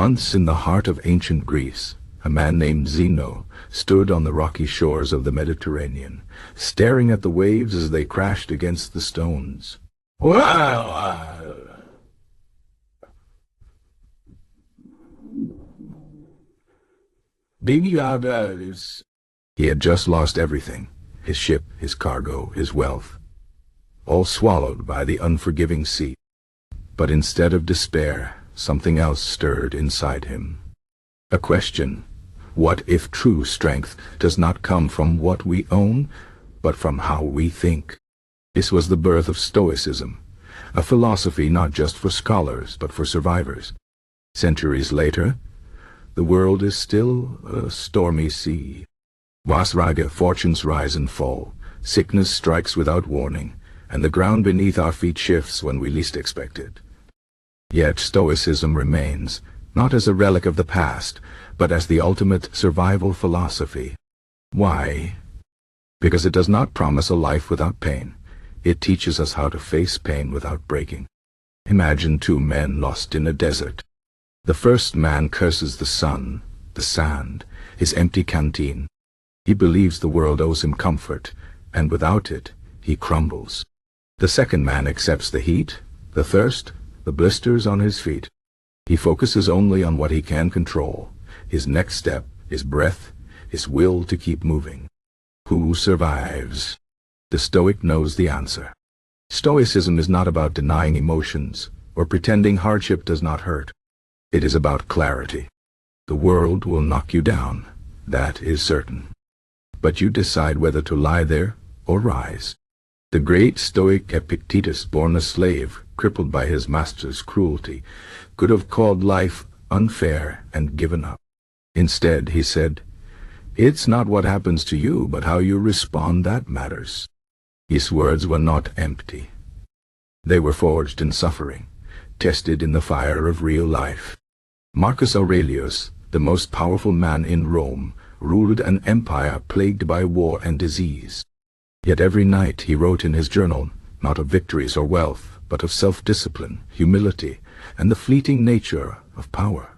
Once in the heart of ancient Greece, a man named Zeno stood on the rocky shores of the Mediterranean, staring at the waves as they crashed against the stones. Wow! He had just lost everything, his ship, his cargo, his wealth, all swallowed by the unforgiving sea. But instead of despair, something else stirred inside him. A question: what if true strength does not come from what we own, but from how we think? This was the birth of Stoicism, a philosophy not just for scholars, but for survivors. Centuries later, the world is still a stormy sea. Fortunes rise and fall, sickness strikes without warning, and the ground beneath our feet shifts when we least expect it. Yet Stoicism remains, not as a relic of the past, but as the ultimate survival philosophy. Why? Because it does not promise a life without pain. It teaches us how to face pain without breaking. Imagine two men lost in a desert. The first man curses the sun, the sand, his empty canteen. He believes the world owes him comfort, and without it, he crumbles. The second man accepts the heat, the thirst, the blisters on his feet. He focuses only on what he can control, his next step, his breath, his will to keep moving. Who survives? The Stoic knows the answer. Stoicism is not about denying emotions or pretending hardship does not hurt. It is about clarity. The world will knock you down, that is certain. But you decide whether to lie there or rise. The great Stoic Epictetus, born a slave, crippled by his master's cruelty, could have called life unfair and given up. Instead, he said, "It's not what happens to you, but how you respond that matters." His words were not empty. They were forged in suffering, tested in the fire of real life. Marcus Aurelius, the most powerful man in Rome, ruled an empire plagued by war and disease. Yet every night he wrote in his journal, not of victories or wealth, but of self-discipline, humility, and the fleeting nature of power.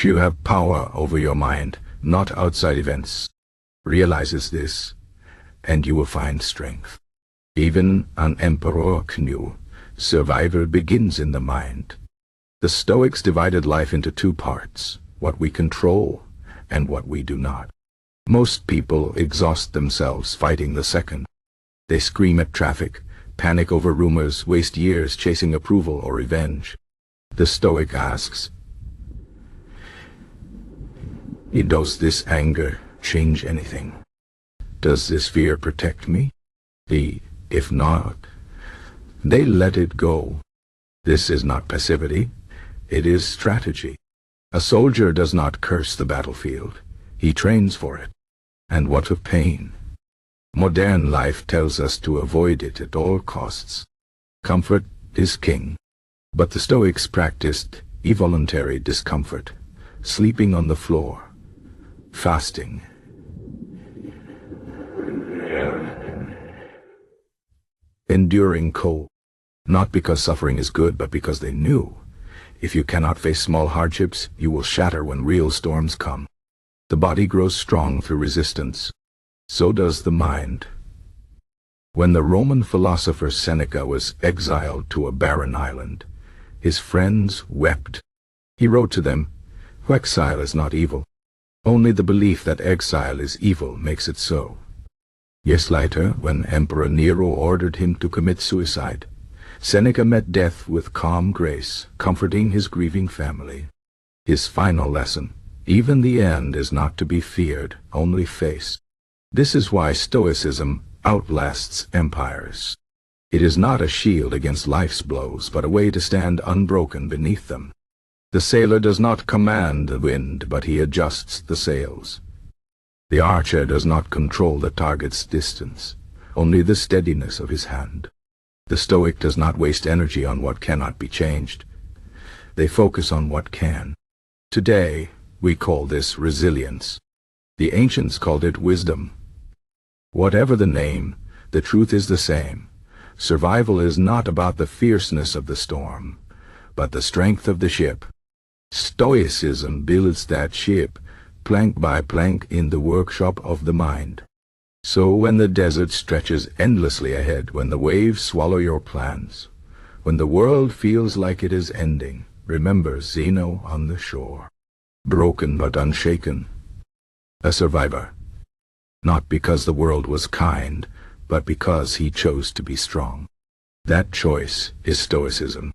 You have power over your mind, not outside events. Realizes this, and you will find strength. Even an emperor knew, survival begins in the mind. The Stoics divided life into two parts, what we control and what we do not. Most people exhaust themselves fighting the second. They scream at traffic, panic over rumors, waste years chasing approval or revenge. The Stoic asks, does this anger change anything? Does this fear protect me? If not, they let it go. This is not passivity, it is strategy. A soldier does not curse the battlefield, he trains for it. And what of pain? Modern life tells us to avoid it at all costs. Comfort is king. But the Stoics practiced involuntary discomfort, sleeping on the floor, fasting, enduring cold, not because suffering is good, but because they knew, if you cannot face small hardships, you will shatter when real storms come. The body grows strong through resistance. So does the mind. When the Roman philosopher Seneca was exiled to a barren island, his friends wept. He wrote to them, "Exile is not evil. Only the belief that exile is evil makes it so." Years later, when Emperor Nero ordered him to commit suicide, Seneca met death with calm grace, comforting his grieving family. His final lesson: even the end is not to be feared, only faced. This is why Stoicism outlasts empires. It is not a shield against life's blows, but a way to stand unbroken beneath them. The sailor does not command the wind, but he adjusts the sails. The archer does not control the target's distance, only the steadiness of his hand. The Stoic does not waste energy on what cannot be changed. They focus on what can. Today, we call this resilience. The ancients called it wisdom. Whatever the name, the truth is the same. Survival is not about the fierceness of the storm, but the strength of the ship. Stoicism builds that ship, plank by plank, in the workshop of the mind. So when the desert stretches endlessly ahead, when the waves swallow your plans, when the world feels like it is ending, remember Zeno on the shore. Broken but unshaken. A survivor. Not because the world was kind, but because he chose to be strong. That choice is Stoicism.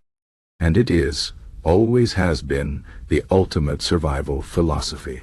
And it is, always has been, the ultimate survival philosophy.